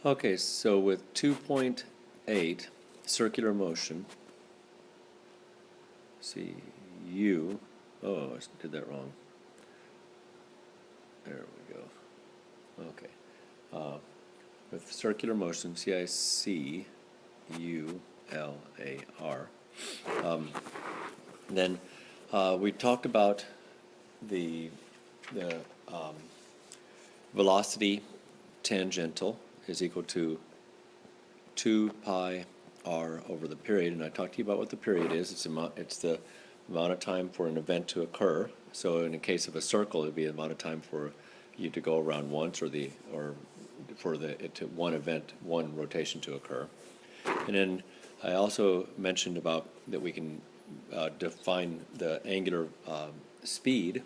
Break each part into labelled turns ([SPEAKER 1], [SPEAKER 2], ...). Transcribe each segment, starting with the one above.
[SPEAKER 1] Okay, so with 2.8 circular motion, see U, oh, I did that wrong. There we go. Okay. With circular motion, CICULAR. Then we talked about the velocity tangential is equal to 2 pi r over the period, and I talked to you about what the period is. It's the amount of time for an event to occur. So in the case of a circle, it would be the amount of time for you to go around once, or for one event, one rotation to occur. And then I also mentioned about that we can define the angular speed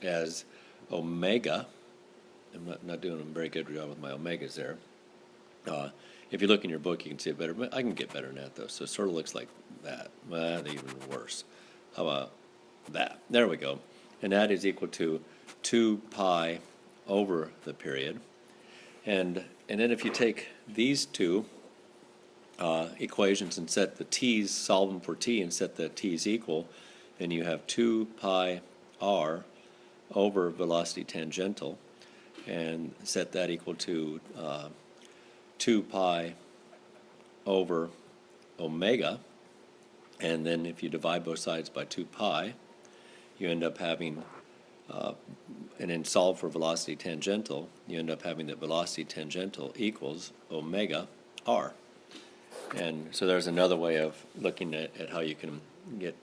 [SPEAKER 1] as omega. I'm not doing a very good job with my omegas there. If you look in your book, you can see it better, but I can get better than that, though. So it sort of looks like that. Well, even worse. How about that? There we go. And that is equal to 2 pi over the period. And then if you take these two equations and set the t's, solve them for t, and set the t's equal, then you have 2 pi r over velocity tangential, and set that equal to 2 pi over omega. And then if you divide both sides by 2 pi, you end up having, and then solve for velocity tangential, you end up having that velocity tangential equals omega r. And so there's another way of looking at how you can get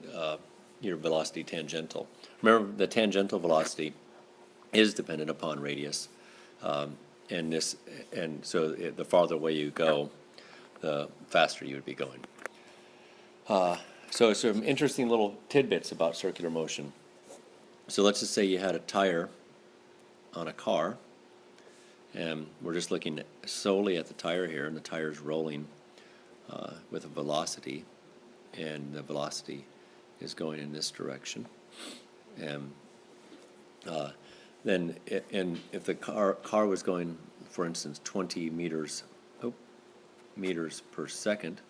[SPEAKER 1] your velocity tangential. Remember, the tangential velocity is dependent upon radius, and so the farther away you go, the faster you would be going. So some interesting little tidbits about circular motion. So let's just say you had a tire on a car, and we're just looking solely at the tire here, and the tire is rolling with a velocity, and the velocity is going in this direction. And then if the car was going, for instance, 20 meters per second,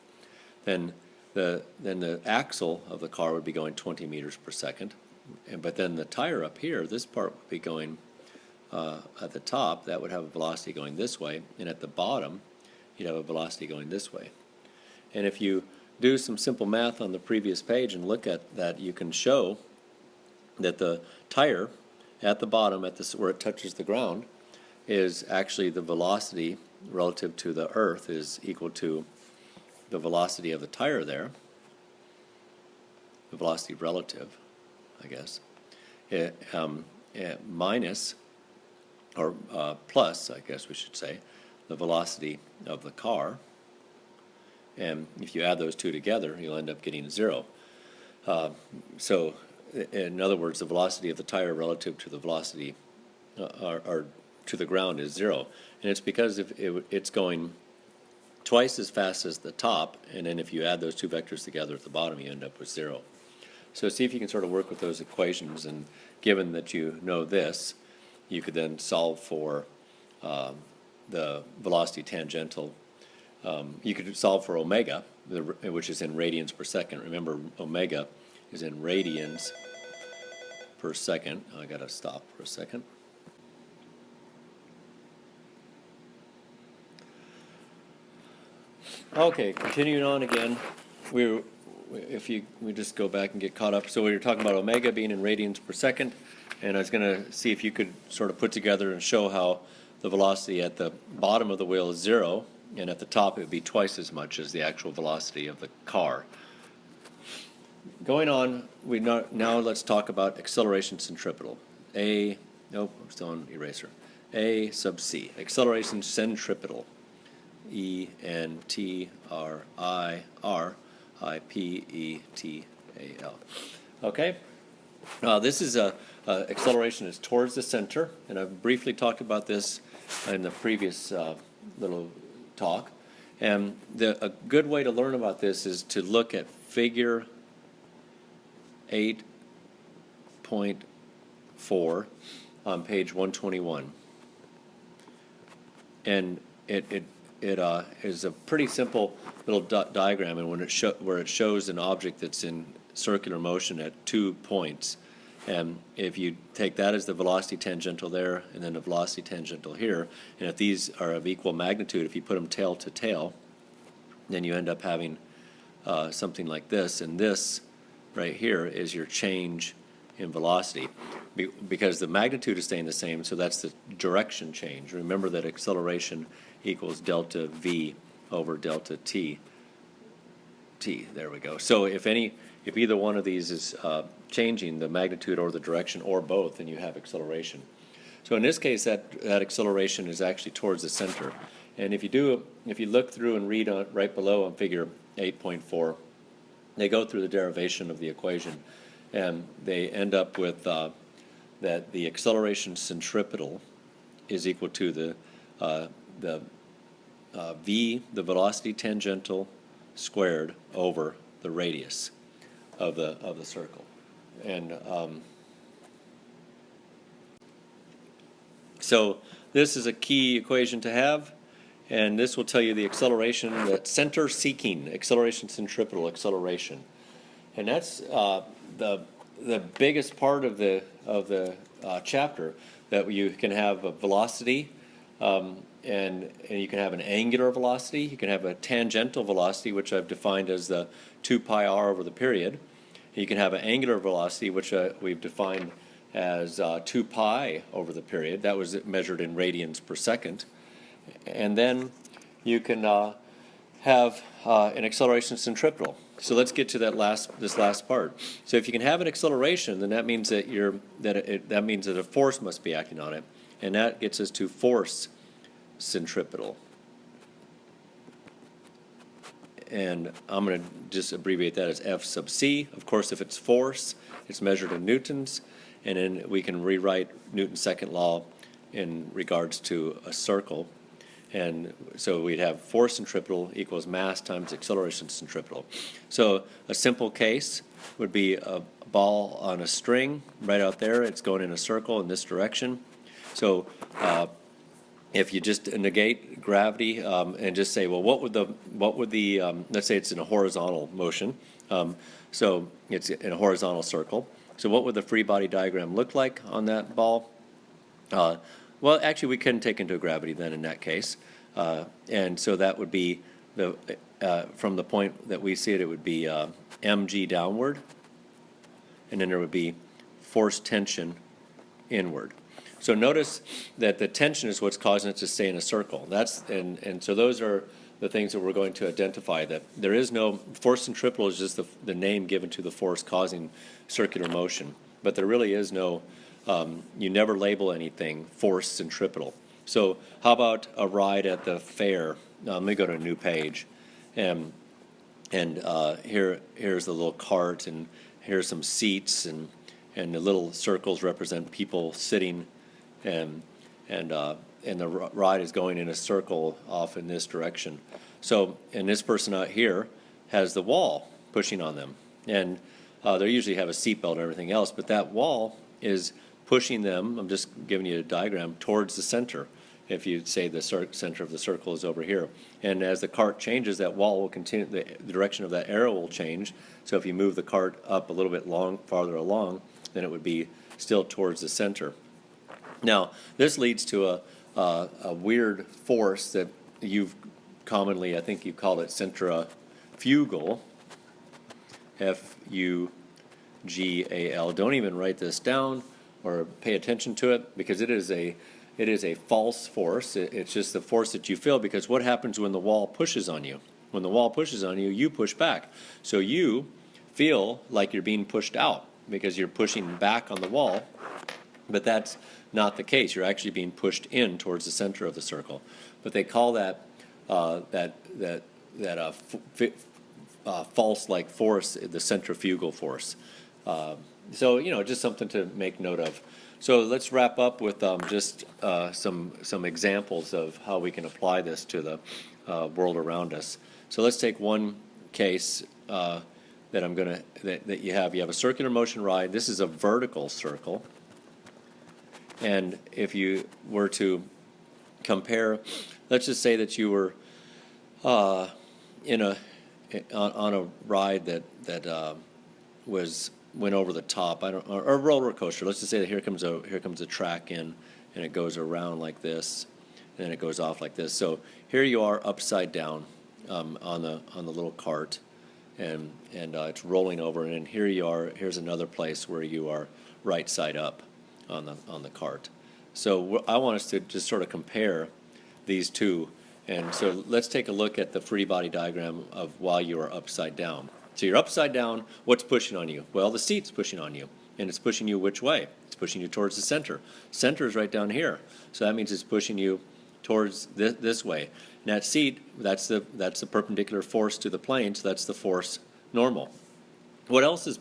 [SPEAKER 1] then the axle of the car would be going 20 meters per second. But then the tire up here, this part would be going at the top, that would have a velocity going this way, and at the bottom, you'd have a velocity going this way. And if you do some simple math on the previous page and look at that, you can show that the tire at the bottom, where it touches the ground, is actually the velocity relative to the earth is equal to the velocity of the tire there, the velocity relative, I guess, minus, or plus, I guess we should say, the velocity of the car. And if you add those two together, you'll end up getting 0. So, in other words, the velocity of the tire relative to the velocity, or to the ground, is 0. And it's because it's going twice as fast as the top, and then if you add those two vectors together at the bottom, you end up with 0. So see if you can sort of work with those equations, and given that you know this, you could then solve for the velocity tangential. You could solve for omega, which is in radians per second. Remember, omega is in radians per second. I got to stop for a second. Okay, continuing on again. We just go back and get caught up. So we were talking about omega being in radians per second, and I was going to see if you could sort of put together and show how the velocity at the bottom of the wheel is 0, and at the top it would be twice as much as the actual velocity of the car. Going on, now let's talk about acceleration centripetal. I'm still on eraser. A sub C, acceleration centripetal. ENTRIRIPETAL. Okay? This is acceleration is towards the center, and I've briefly talked about this in the previous little talk. And a good way to learn about this is to look at figure 8.4 on page 121. And is a pretty simple little diagram, and when where it shows an object that's in circular motion at 2 points, and if you take that as the velocity tangential there, and then the velocity tangential here, and if these are of equal magnitude, if you put them tail to tail, then you end up having something like this, and this right here is your change in velocity, because the magnitude is staying the same, so that's the direction change. Remember that acceleration equals delta v over delta t. There we go. So if either one of these is changing, the magnitude or the direction or both, then you have acceleration. So in this case, that acceleration is actually towards the center. And if you look through and read right below on figure 8.4, they go through the derivation of the equation, and they end up with that the acceleration centripetal is equal to the v, the velocity tangential, squared over the radius of the circle. And so this is a key equation to have, and this will tell you the acceleration, that center-seeking acceleration, centripetal acceleration, and that's the biggest part of the chapter. That you can have a velocity, and you can have an angular velocity. You can have a tangential velocity, which I've defined as the 2 pi r over the period. You can have an angular velocity, which we've defined as 2 pi over the period. That was measured in radians per second. And then you can have an acceleration centripetal. So let's get to this last part. So if you can have an acceleration, then that means that that means that a force must be acting on it, and that gets us to force centripetal. And I'm going to just abbreviate that as F sub c. Of course, if it's force, it's measured in newtons, and then we can rewrite Newton's second law in regards to a circle. And so we'd have force centripetal equals mass times acceleration centripetal. So a simple case would be a ball on a string right out there. It's going in a circle in this direction. So if you just negate gravity and just say, well, what would the let's say it's in a horizontal motion. So it's in a horizontal circle. So what would the free body diagram look like on that ball? Well, actually, we couldn't take into gravity then in that case. And so that would be, from the point that we see it, it would be mg downward, and then there would be force tension inward. So notice that the tension is what's causing it to stay in a circle. And so those are the things that we're going to identify, that there is no, force centripetal is just the name given to the force causing circular motion. But there really is no, you never label anything force centripetal. So how about a ride at the fair? Let me go to a new page. And here's the little cart, and here's some seats, and the little circles represent people sitting, and the ride is going in a circle off in this direction. So, and this person out here has the wall pushing on them, and they usually have a seatbelt and everything else, but that wall is pushing them, I'm just giving you a diagram, towards the center. If you say the center of the circle is over here. And as the cart changes, that wall will continue, the direction of that arrow will change. So if you move the cart up a little bit farther along, then it would be still towards the center. Now, this leads to a weird force that you've commonly, I think you call it centrifugal, F-U-G-A-L. Don't even write this down or pay attention to it, because it is a false force. It's just the force that you feel, because what happens when the wall pushes on you? When the wall pushes on you, you push back. So you feel like you're being pushed out because you're pushing back on the wall, but that's not the case. You're actually being pushed in towards the center of the circle. But they call that false-like force the centrifugal force. So, just something to make note of. So let's wrap up with just some examples of how we can apply this to the world around us. So let's take one case that you have. You have a circular motion ride. This is a vertical circle, and if you were to compare, let's just say that you were in a on a ride that went over the top. Or a roller coaster. Let's just say that here comes a track in, and it goes around like this, and then it goes off like this. So here you are upside down on the little cart, and it's rolling over, and then here you are. Here's another place where you are right side up on the cart. So I want us to just sort of compare these two. And so let's take a look at the free body diagram of while you are upside down. So you're upside down, what's pushing on you? Well, the seat's pushing on you. And it's pushing you which way? It's pushing you towards the center. Center is right down here. So that means it's pushing you towards this way. And that seat, that's the perpendicular force to the plane, so that's the force normal. What else is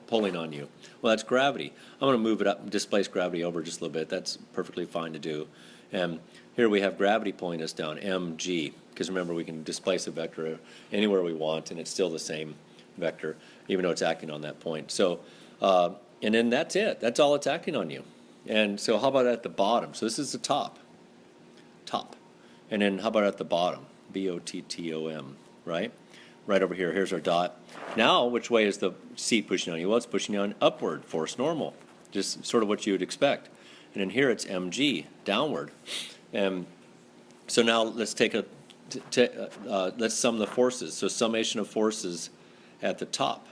[SPEAKER 1] pulling on you? Well, that's gravity. I'm going to move it up, displace gravity over just a little bit. That's perfectly fine to do. And here we have gravity pulling us down, mg, because remember we can displace a vector anywhere we want, and it's still the same vector, even though it's acting on that point. So, and then that's it. That's all it's acting on you. And so how about at the bottom? So this is the top. And then how about at the bottom? B-O-T-T-O-M, right? Right over here. Here's our dot. Now, which way is the seat pushing on you? Well, it's pushing you on upward, force normal, just sort of what you would expect. And then here it's mg, downward. And so now let's take let's sum the forces. So summation of forces at the top.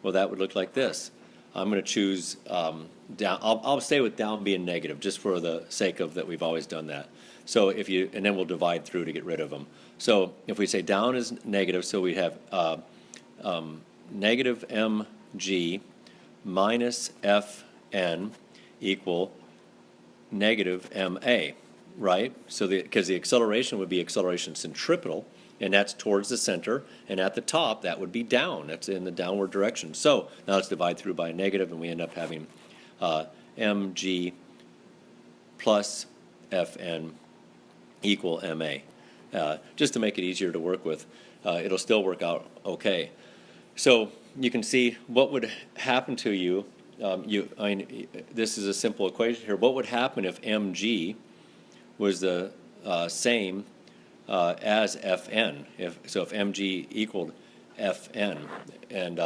[SPEAKER 1] Well, that would look like this. I'm going to choose down. I'll stay with down being negative just for the sake of that we've always done that. So if you, and then we'll divide through to get rid of them. So if we say down is negative, so we have negative mg minus fn equal negative ma, right? So because the acceleration would be acceleration centripetal, and that's towards the center, and at the top that would be down. That's in the downward direction. So now let's divide through by negative, and we end up having mg plus fn equal ma. Just to make it easier to work with, it'll still work out okay. So you can see what would happen to you. This is a simple equation here. What would happen if mg was the same as fn? If mg equaled fn, and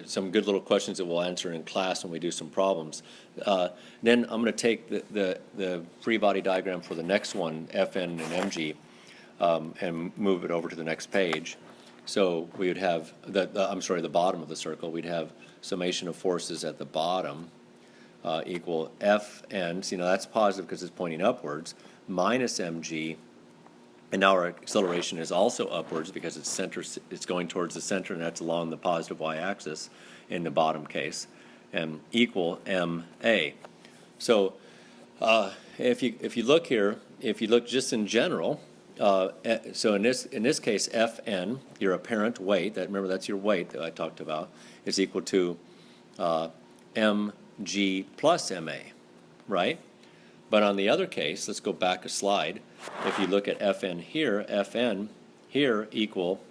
[SPEAKER 1] some good little questions that we'll answer in class when we do some problems. Then I'm going to take the free body diagram for the next one, fn and mg, and move it over to the next page. So we would have the bottom of the circle. We'd have summation of forces at the bottom equal fn. So that's positive because it's pointing upwards, minus mg. And now our acceleration is also upwards because it's going towards the center, and that's along the positive y-axis in the bottom case, and equal ma. So if you look here, if you look just in general, so in this case, fn, your apparent weight, remember that's your weight that I talked about, is equal to mg plus ma, right? But on the other case, let's go back a slide. If you look at fn here equal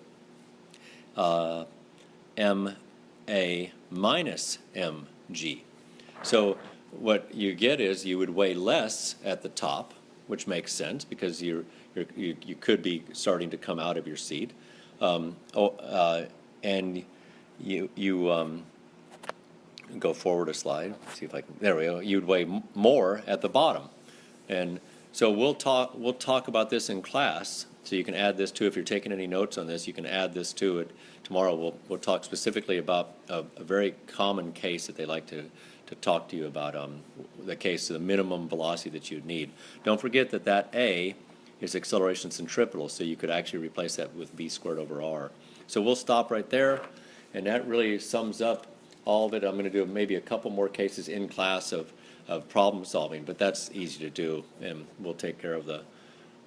[SPEAKER 1] ma minus mg. So what you get is you would weigh less at the top, which makes sense because you could be starting to come out of your seat, and you go forward a slide. See if I can. There we go. You'd weigh more at the bottom, and so we'll talk about this in class. So you can add this to, if you're taking any notes on this, you can add this to it. Tomorrow we'll talk specifically about a very common case that they like to talk to you about, the case of the minimum velocity that you'd need. Don't forget that A is acceleration centripetal, so you could actually replace that with v squared over r. So we'll stop right there, and that really sums up all of it. I'm going to do maybe a couple more cases in class of problem solving, but that's easy to do, and we'll take care of the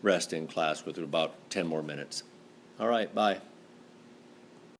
[SPEAKER 1] rest in class with about 10 more minutes. All right, bye.